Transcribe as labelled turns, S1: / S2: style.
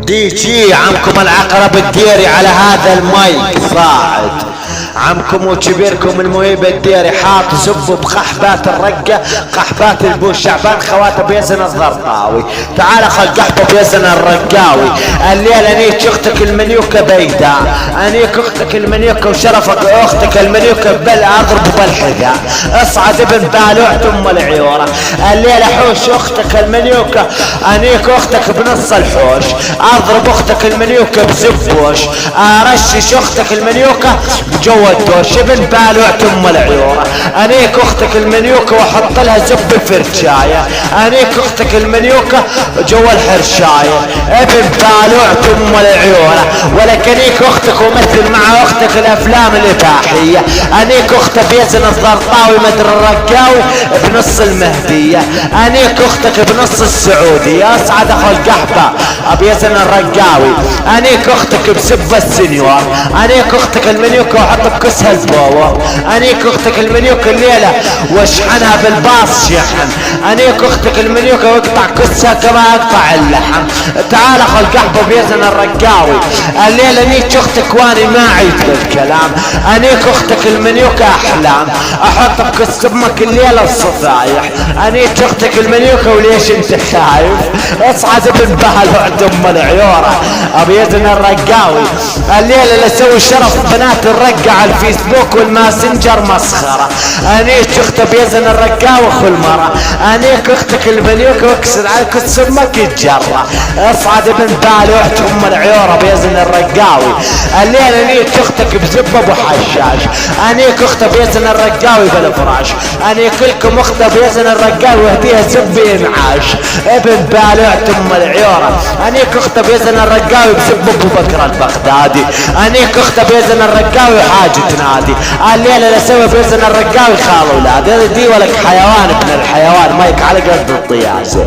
S1: دي جي عمكم العقرب الديري على هذا المايك صاعد، عمكم وكبيركم المهيب الديري حاط زب بقحبات الرقة، قحبات البوش شعبان خوات بيزن الضرطاوي. تعال خل قحبه بيزن الرقاوي. الليلة انيك اختك المنيوكة بيداء، انيك اختك المنيوكة وشرفك اختك المنيوكة بل اضرب بالحذاء. اصعد ابن بالوع ثم العيورة. الليلة حوش اختك المنيوكة، انيك اختك بنص الحوش، اضرب اختك المنيوكة بزبوش، ارشش اختك المنيوكة جوا الدوش. ابن بالوع ثم العيورة. انيك اختك المنيوكة واحط لها زب فرشاية، انيك اختك المنيوكة جوا الحرشاية. ابن بالوع ثم العيورة. ولكنيك اختك ومثل مع اختك الافلام الاباحية. انيك اختك بيزن الضرطاوي مدر الرقاوي بنص المهدية. انيك اختك بنص السعودية. اصعد اخو القحبة ابيزن الرقاوي. انيك اختك بسب السنيور. انيك اختك المنيوكة وحط بكسها زبوة. انيك اختك المنيوكة الليلة واشحنها بالباص شحن. انيك اختك المنيوكة واقطع كسها كما اقطع اللحم. تعال اخو القحبة بيزن الرقاوي. الليلة انيك اختك واني ما عيد بالكلام. انيك اختك المنيوكة احلام، احط بكس امك الليلة الصفايح. انيك اختك المنيوكة وليش انت خايف؟ اصعد ابن بالوع دم العيورة ابيزن الرقاوي. الليلة لسوي شرف بنات الرقة على الفيسبوك والماسنجر مسخرة. انيك اختك بيزن الرقاوي اخو المرة. انيك اختك المنيوكة واكسر على كس امك يتجرى. اصعد ابن بالوع ثم العيورة بيزن الرقاوي. الليلة انيك اختك بزبة ابو حشاش. انيك اختك بيزن الرقاوي بالفراش. انيك لكم اختك بيزن الرقاوي وهديها زب انعاش. ابن بالوع ثم العيورة. انيك اختك بيزن الرقاوي بزب ابو بكر البغدادي. انيك اختك بيزن الرقاوي حاجة نادي. الليلة لسوي بيزن الرقاوي خال اولاد. دي ولك حيوان ابن الحيوان مايك على قد الطياسة.